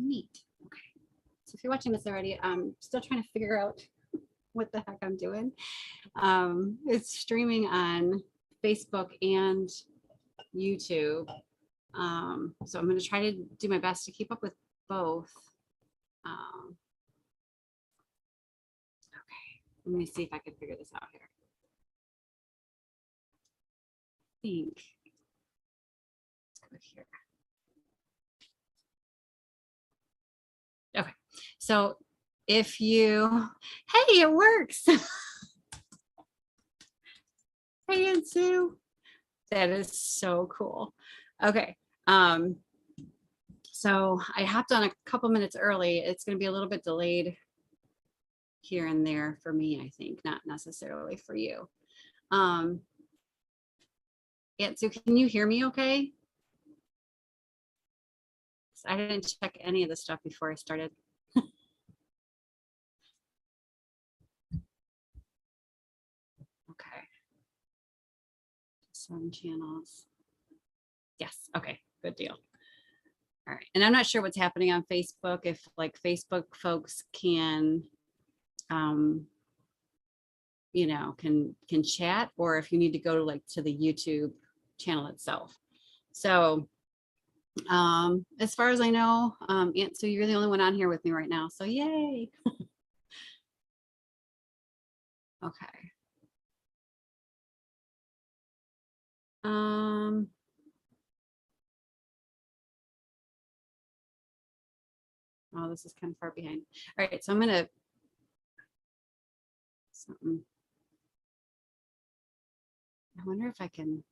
neat. Okay. So if you're watching this already, I'm still trying to figure out what the heck I'm doing. It's streaming on Facebook and YouTube. So I'm going to try to do my best to keep up with both. Okay, let me see if I can figure this out here. I think. Let's go here. Okay, so if you, hey, it works. Hey, and Sue. That is so cool. Okay. So I hopped on a couple minutes early. It's going to be a little bit delayed here and there for me, I think, not necessarily for you. Aunt Sue, can you hear me okay? I didn't check any of the stuff before I started. Okay. 7 channels. Yes. Okay. Good deal. All right. And I'm not sure what's happening on Facebook, if like Facebook folks can, you know, can chat, or if you need to go to like to the YouTube channel itself. So as far as I know, Aunt Sue, you're the only one on here with me right now. So yay. Okay. Oh, this is kind of far behind. All right, so I'm gonna I wonder if I can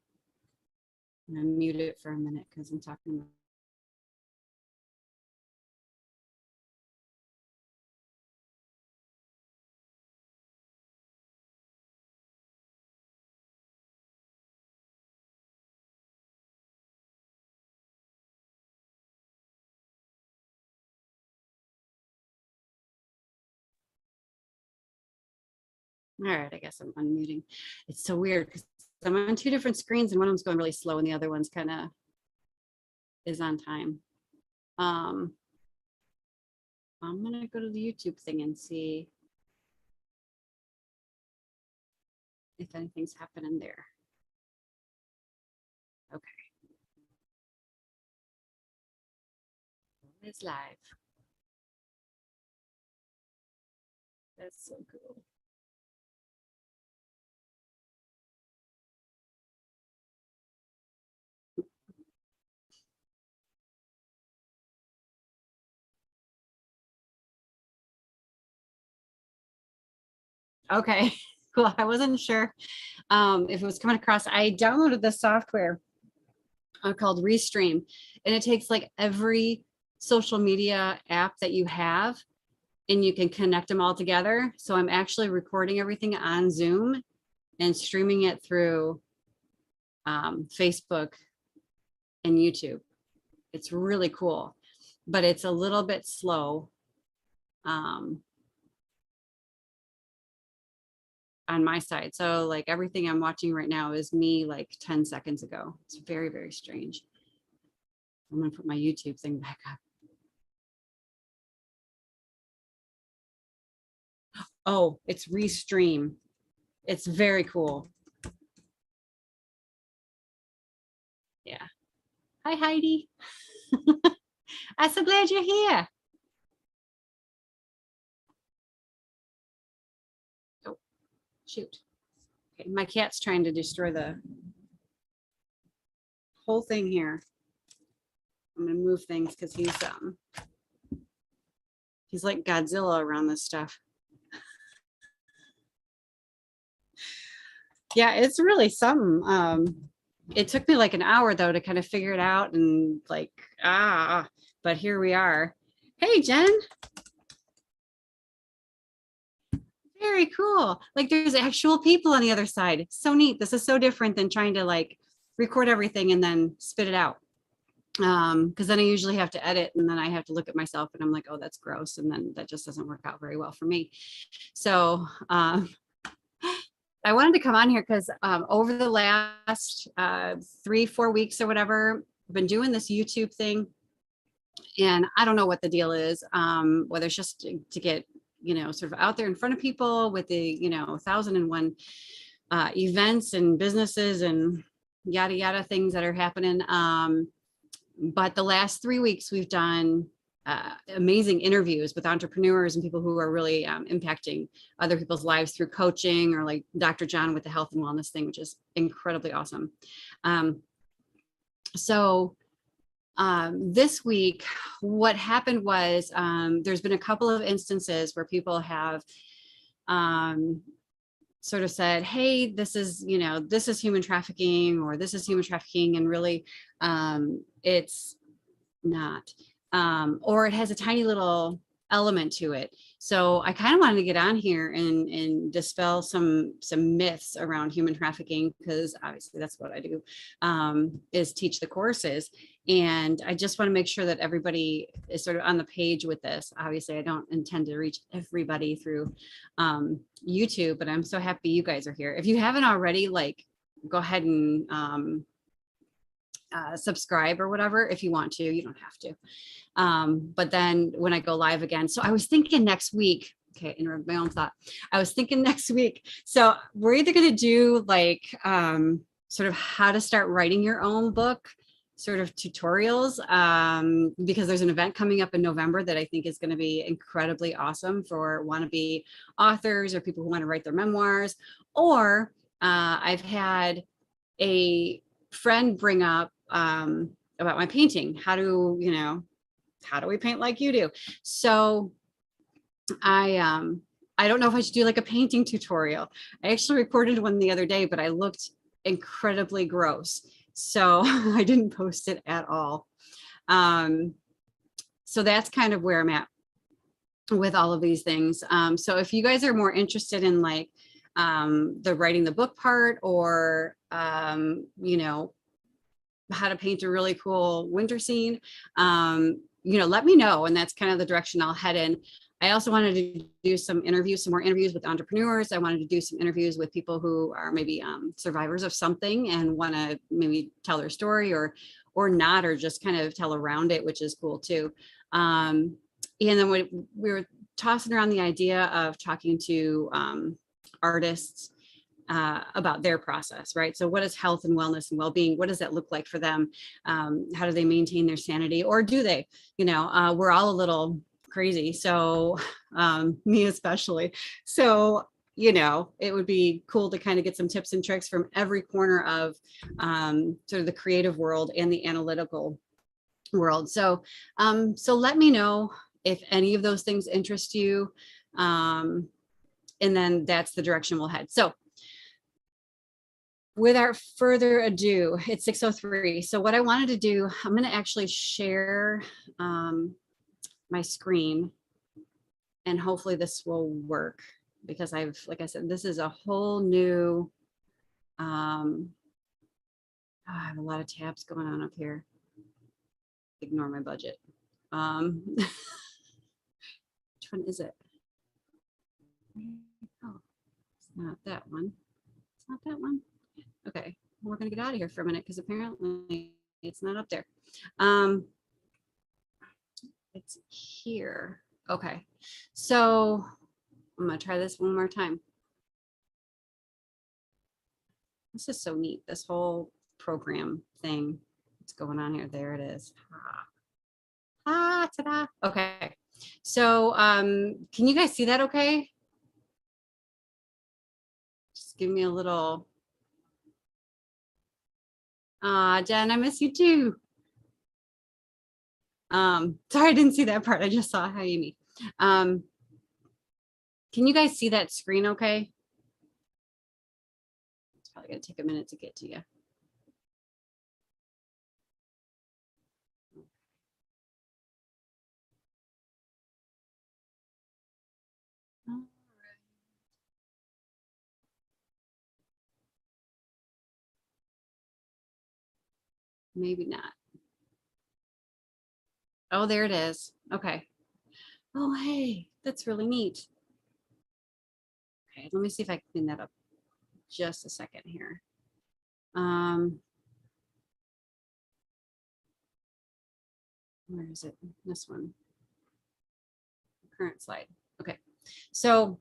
mute it for a minute because I'm talking about. All right, I guess I'm unmuting. It's so weird because I'm on 2 different screens and one of them's going really slow and the other one's kind of is on time. I'm gonna go to the YouTube thing and see if anything's happening there. Okay. It's live. That's so cool. Okay, cool. I wasn't sure if it was coming across. I downloaded the software called Restream, and it takes like every social media app that you have and you can connect them all together. So I'm actually recording everything on Zoom and streaming it through Facebook and YouTube. It's really cool, but it's a little bit slow on my side. So like everything I'm watching right now is me like 10 seconds ago. It's very, very strange. I'm gonna put my YouTube thing back up. Oh, it's Restream. It's very cool. Yeah. Hi, Heidi. I'm so glad you're here. Oh, shoot. Okay, my cat's trying to destroy the whole thing here. I'm gonna move things because he's like Godzilla around this stuff. Yeah, it's really something. It took me like an hour though to kind of figure it out and like, but here we are. Hey, Jen. Very cool. Like there's actual people on the other side. It's so neat. This is so different than trying to like record everything and then spit it out. Because then I usually have to edit and then I have to look at myself and I'm like, oh, that's gross. And then that just doesn't work out very well for me. So I wanted to come on here because over the last 3-4 weeks or whatever, I've been doing this YouTube thing And I don't know what the deal is, whether it's just to get, sort of out there in front of people with the, 1,001 events and businesses and yada, yada things that are happening. But the last 3 weeks we've done amazing interviews with entrepreneurs and people who are really impacting other people's lives through coaching, or like Dr. John with the health and wellness thing, which is incredibly awesome. So this week, what happened was there's been a couple of instances where people have sort of said, hey, this is human trafficking, or this is human trafficking, and really it's not, or it has a tiny little element to it. So I kind of wanted to get on here and dispel some myths around human trafficking, because obviously that's what I do, is teach the courses. And I just want to make sure that everybody is sort of on the page with this. Obviously, I don't intend to reach everybody through YouTube, but I'm so happy you guys are here. If you haven't already, like, go ahead and subscribe or whatever if you want to. You don't have to. But then when I go live again, so I was thinking next week, okay, interrupt my own thought. I was thinking next week. So we're either going to do like sort of how to start writing your own book, sort of tutorials, because there's an event coming up in November that I think is going to be incredibly awesome for wannabe authors or people who want to write their memoirs. Or I've had a friend bring up about my painting. How do we paint like you do? So I don't know if I should do like a painting tutorial. I actually recorded one the other day, but I looked incredibly gross, so I didn't post it at all. So that's kind of where I'm at with all of these things. So if you guys are more interested in like the writing the book part, or how to paint a really cool winter scene, let me know. And that's kind of the direction I'll head in. I also wanted to do some more interviews with entrepreneurs. I wanted to do some interviews with people who are maybe survivors of something and want to maybe tell their story, or not, or just kind of tell around it, which is cool too. And then we were tossing around the idea of talking to artists about their process, right? So what is health and wellness and well-being? What does that look like for them? How do they maintain their sanity, or do they? We're all a little crazy, so me especially. So it would be cool to kind of get some tips and tricks from every corner of sort of the creative world and the analytical world. So let me know if any of those things interest you, and then that's the direction we'll head. So without further ado, it's 6:03. So what I wanted to do, I'm going to actually share my screen, and hopefully this will work, because like I said, this is a whole new, I have a lot of tabs going on up here. Ignore my budget. Which one is it? Oh, it's not that one. It's not that one. Okay, we're gonna get out of here for a minute, because apparently it's not up there. It's here. Okay, so I'm gonna try this one more time. This is so neat, this whole program thing. What's going on here? There it is. Ta-da. Okay, so can you guys see that okay? Just give me a little. Jen, I miss you too. Sorry, I didn't see that part. I just saw hi, Amy. Can you guys see that screen okay? It's probably gonna take a minute to get to you. Maybe not. Oh, there it is. Okay. Oh, hey, that's really neat. Okay, let me see if I can clean that up just a second here. Where is it? This one. Current slide. Okay. So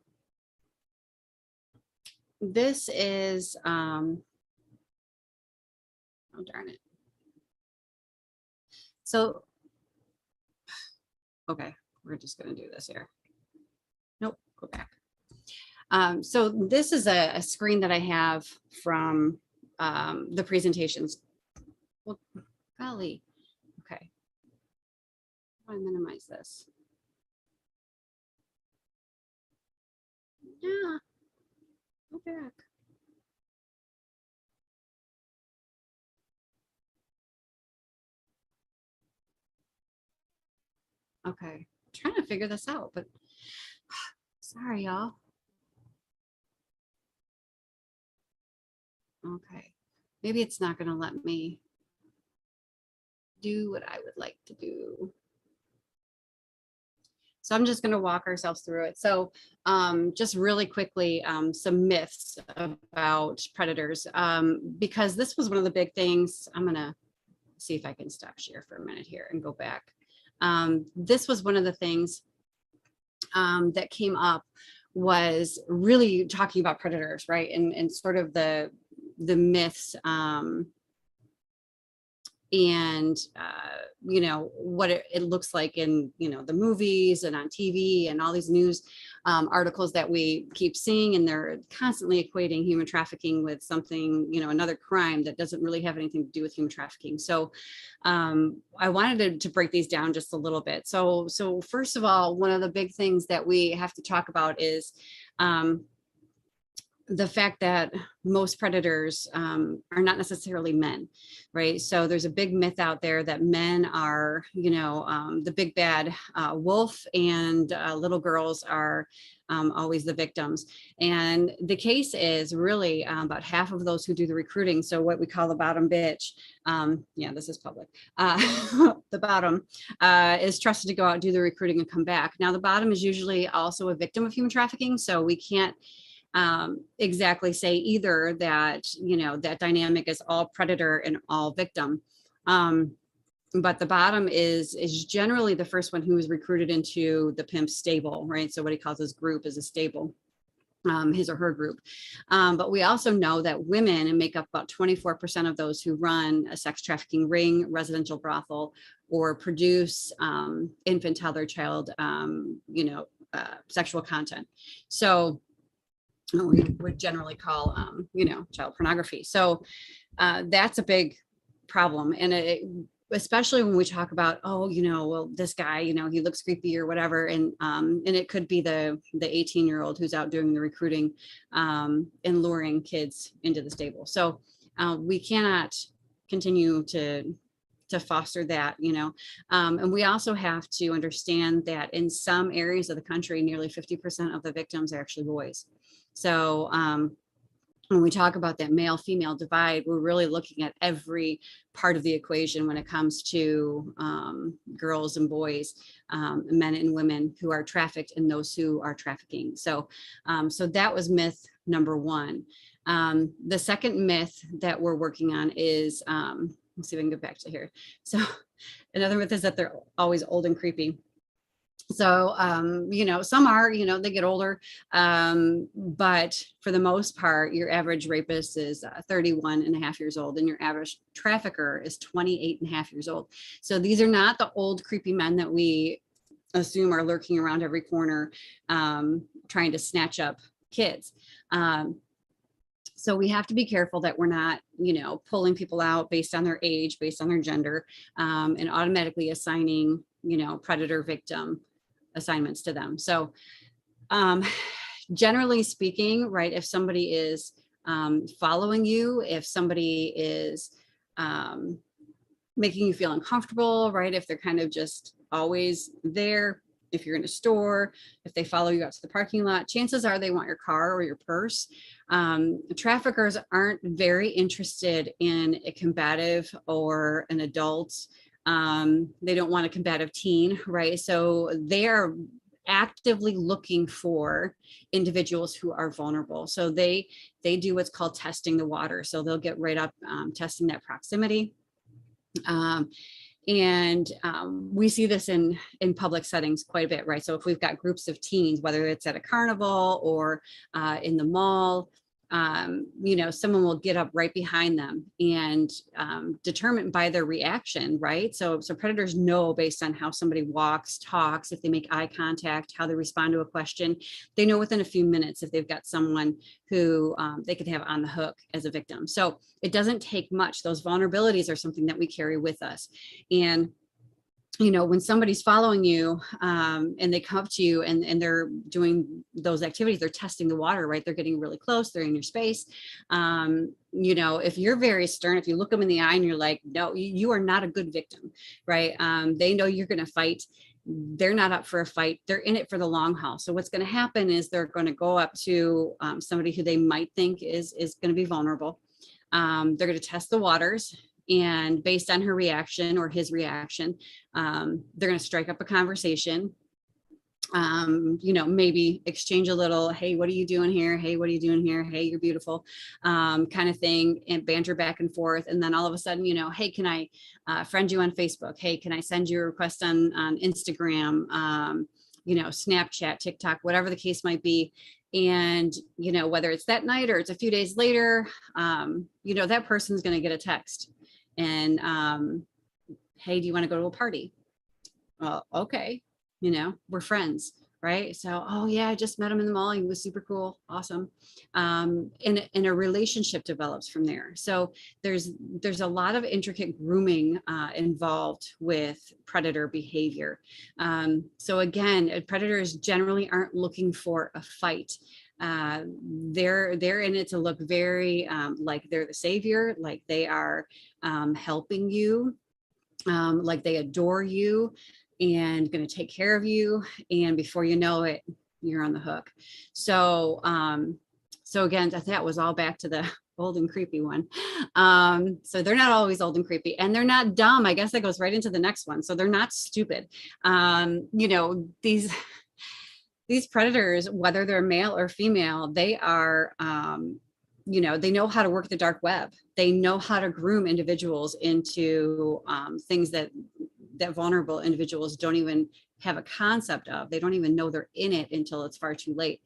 this is, oh darn it. So, okay, we're just going to do this here. Nope, go back. So this is a screen that I have from the presentations. Well, golly, okay. How do I minimize this? Yeah, go back. Okay, I'm trying to figure this out, but sorry, y'all. Okay, maybe it's not going to let me do what I would like to do. So I'm just going to walk ourselves through it. So just really quickly, some myths about predators, because this was one of the big things. I'm going to see if I can stop share for a minute here and go back. This was one of the things that came up, was really talking about predators, right? And sort of the myths, and you know what it looks like in, you know, the movies and on TV and all these news articles that we keep seeing, and they're constantly equating human trafficking with something, you know, another crime that doesn't really have anything to do with human trafficking. So I wanted to break these down just a little bit. So first of all, one of the big things that we have to talk about is the fact that most predators are not necessarily men, right? So there's a big myth out there that men are, you know, the big bad wolf, and little girls are always the victims. And the case is really about half of those who do the recruiting. So what we call the bottom bitch, yeah, this is public. The bottom is trusted to go out and do the recruiting and come back. Now, the bottom is usually also a victim of human trafficking. So we can't exactly say either that, you know, that dynamic is all predator and all victim. But the bottom is generally the first one who is recruited into the pimp's stable, right? So what he calls his group is a stable, his or her group. But we also know that women make up about 24% of those who run a sex trafficking ring, residential brothel, or produce infant, toddler, child, you know, sexual content. So we would generally call, you know, child pornography. So that's a big problem. And especially when we talk about, oh, you know, well, this guy, you know, he looks creepy or whatever. And it could be the 18-year-old who's out doing the recruiting and luring kids into the stable. So we cannot continue to foster that, you know. And we also have to understand that in some areas of the country, nearly 50% of the victims are actually boys. So when we talk about that male-female divide, we're really looking at every part of the equation when it comes to girls and boys, men and women who are trafficked, and those who are trafficking. So, so that was myth number one. The second myth that we're working on is, let's see if I can get back to here. So another myth is that they're always old and creepy. So, you know, some are, you know, they get older, but for the most part, your average rapist is 31 and a half years old, and your average trafficker is 28 and a half years old. So these are not the old creepy men that we assume are lurking around every corner, trying to snatch up kids. So we have to be careful that we're not, you know, pulling people out based on their age, based on their gender, and automatically assigning, you know, predator victim assignments to them. So generally speaking, right, if somebody is following you, if somebody is making you feel uncomfortable, right, if they're kind of just always there, if you're in a store, if they follow you out to the parking lot, chances are they want your car or your purse. Traffickers aren't very interested in a combative or an adult. They don't want a combative teen, right? So they are actively looking for individuals who are vulnerable. So they do what's called testing the water. So they'll get right up, testing that proximity. And we see this in public settings quite a bit, right? So if we've got groups of teens, whether it's at a carnival or in the mall, you know, someone will get up right behind them and determined by their reaction, right? So predators know based on how somebody walks, talks, if they make eye contact, how they respond to a question. They know within a few minutes if they've got someone who they could have on the hook as a victim. So it doesn't take much. Those vulnerabilities are something that we carry with us. And you know, when somebody's following you and they come up to you and they're doing those activities, they're testing the water, right? They're getting really close, they're in your space. You know, if you're very stern, if you look them in the eye and you're like, no, you are not a good victim, right? They know you're going to fight. They're not up for a fight. They're in it for the long haul. So what's going to happen is they're going to go up to somebody who they might think is going to be vulnerable. They're going to test the waters. And based on her reaction or his reaction, they're going to strike up a conversation, you know, maybe exchange a little, hey, what are you doing here? Hey, what are you doing here? Hey, you're beautiful, kind of thing, and banter back and forth. And then all of a sudden, you know, hey, can I friend you on Facebook? Hey, can I send you a request on Instagram, you know, Snapchat, TikTok, whatever the case might be. And, you know, whether it's that night or it's a few days later, you know, that person's going to get a text. And hey, do you want to go to a party? Well, okay, you know, we're friends, right? So, oh yeah, I just met him in the mall. He was super cool, awesome. And a relationship develops from there. So there's a lot of intricate grooming involved with predator behavior. So again, predators generally aren't looking for a fight. They're in it to look very like they're the savior, like they are helping you, like they adore you and going to take care of you. And before you know it, you're on the hook. So so again, that was all back to the old and creepy one. So they're not always old and creepy, and they're not dumb. I guess that goes right into the next one. So they're not stupid. You know, these predators, whether they're male or female, they are, you know, they know how to work the dark web. They know how to groom individuals into things that vulnerable individuals don't even have a concept of. They don't even know they're in it until it's far too late.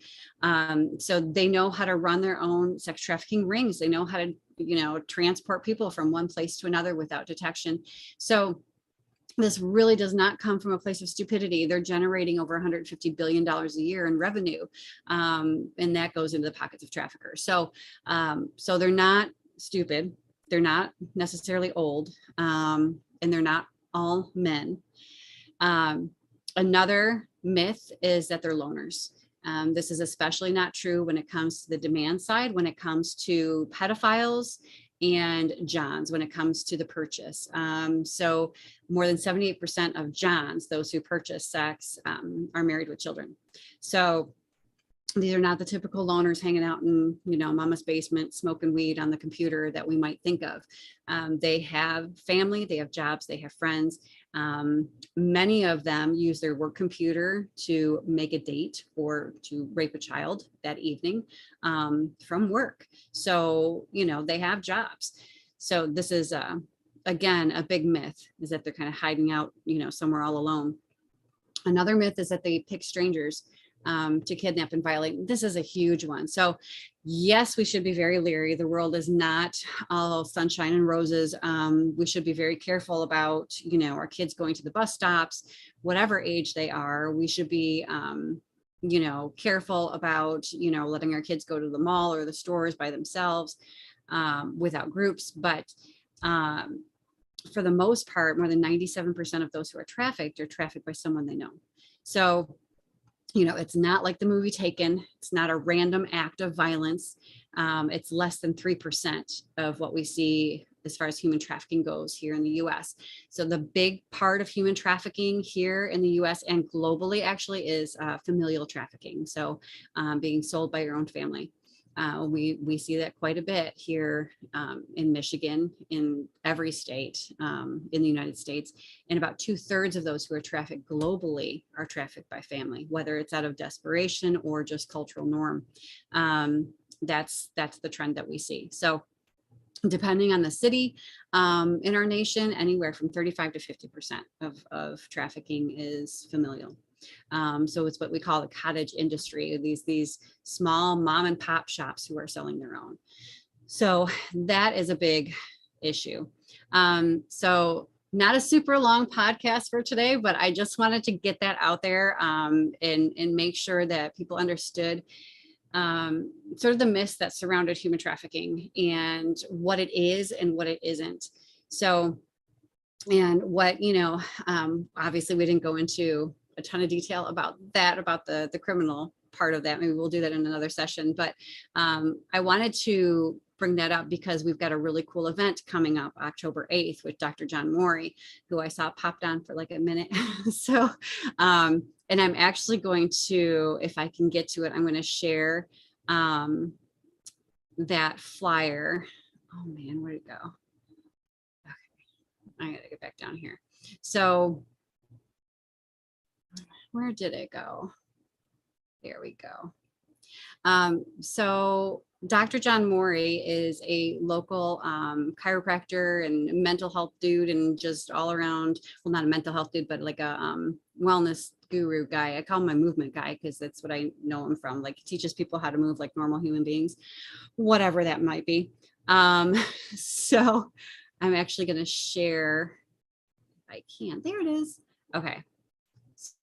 So they know how to run their own sex trafficking rings. They know how to, you know, transport people from one place to another without detection. So this really does not come from a place of stupidity. They're generating over $150 billion a year in revenue. And that goes into the pockets of traffickers. So, so they're not stupid. They're not necessarily old. And they're not all men. Another myth is that they're loners. This is especially not true when it comes to the demand side, when it comes to pedophiles and Johns, when it comes to the purchase. So more than 78% of Johns, those who purchase sex, are married with children. So these are not the typical loners hanging out in, you know, mama's basement, smoking weed on the computer that we might think of. They have family, they have jobs, they have friends. Many of them use their work computer to make a date or to rape a child that evening from work. So, you know, they have jobs. So this is, again, a big myth, is that they're kind of hiding out, you know, somewhere all alone. Another myth is that they pick strangers to kidnap and violate. This is a huge one. So yes, we should be very leery. The world is not all sunshine and roses. We should be very careful about, you know, our kids going to the bus stops, whatever age they are. We should be, you know, careful about, you know, letting our kids go to the mall or the stores by themselves without groups. But for the most part, more than 97% of those who are trafficked by someone they know. So, you know, it's not like the movie Taken. It's not a random act of violence. It's less than 3% of what we see as far as human trafficking goes here in the US. So the big part of human trafficking here in the US and globally actually is familial trafficking. So being sold by your own family. We see that quite a bit here in Michigan, in every state in the United States. And about 2/3 of those who are trafficked globally are trafficked by family, whether it's out of desperation or just cultural norm. That's the trend that we see. So depending on the city in our nation, anywhere from 35 to 50% of trafficking is familial. So it's what we call the cottage industry, these small mom and pop shops who are selling their own. So that is a big issue. So not a super long podcast for today, but I just wanted to get that out there and make sure that people understood sort of the myths that surrounded human trafficking and what it is and what it isn't. So, and what, you know, obviously we didn't go into a ton of detail about that, about the criminal part of that. Maybe we'll do that in another session, but I wanted to bring that up because we've got a really cool event coming up October 8th with Dr. John Morey, who I saw popped on for like a minute. So, and I'm actually going to, if I can get to it, I'm going to share that flyer. Oh man, where'd it go? Okay, I gotta get back down here. So where did it go? There we go. So Dr. John Morey is a local chiropractor and mental health dude, and just all around, well, not a mental health dude, but like a wellness guru guy. I call him my movement guy because that's what I know him from. Like, he teaches people how to move like normal human beings, whatever that might be. So I'm actually going to share, if I can, there it is. Okay.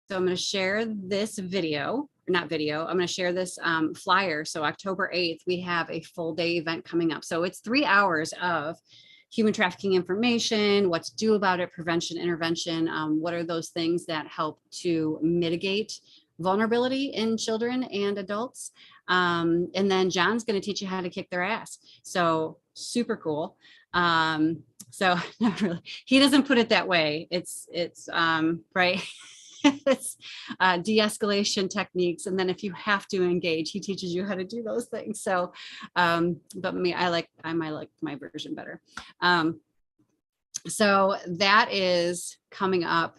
So I'm going to share this video, not video, I'm going to share this flyer. So October 8th, we have a full day event coming up. So it's 3 hours of human trafficking information, what to do about it, prevention, intervention, what are those things that help to mitigate vulnerability in children and adults. And then John's going to teach you how to kick their ass. So super cool. So not really, he doesn't put it that way. It's right. It's de-escalation techniques, and then if you have to engage, he teaches you how to do those things. So but me, I like my version better. So that is coming up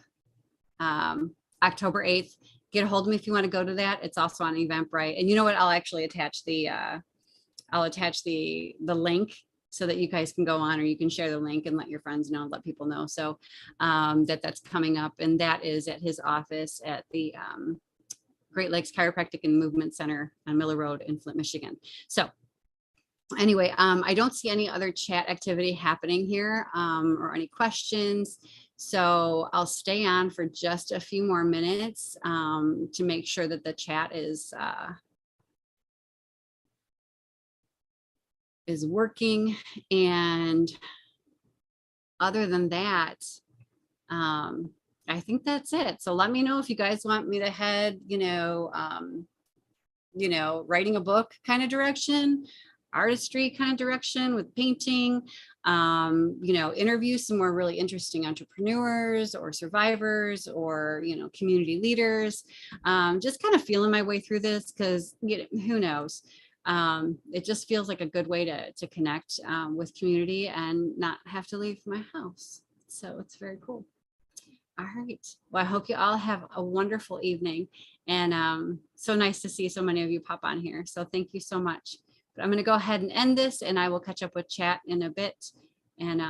October 8th. Get a hold of me if you want to go to that. It's also on Eventbrite, and you know what, I'll actually attach the link so that you guys can go on, or you can share the link and let your friends know, let people know. So that's coming up, and that is at his office at the Great Lakes Chiropractic and Movement Center on Miller Road in Flint, Michigan. So anyway, I don't see any other chat activity happening here or any questions. So I'll stay on for just a few more minutes to make sure that the chat is working. And other than that, I think that's it. So let me know if you guys want me to head, writing a book kind of direction, artistry kind of direction with painting, interview some more really interesting entrepreneurs or survivors or, community leaders. Just kind of feeling my way through this because, who knows? It just feels like a good way to connect with community and not have to leave my house. So it's very cool. All right. Well, I hope you all have a wonderful evening, and so nice to see so many of you pop on here. So thank you so much. But I'm going to go ahead and end this, and I will catch up with chat in a bit. And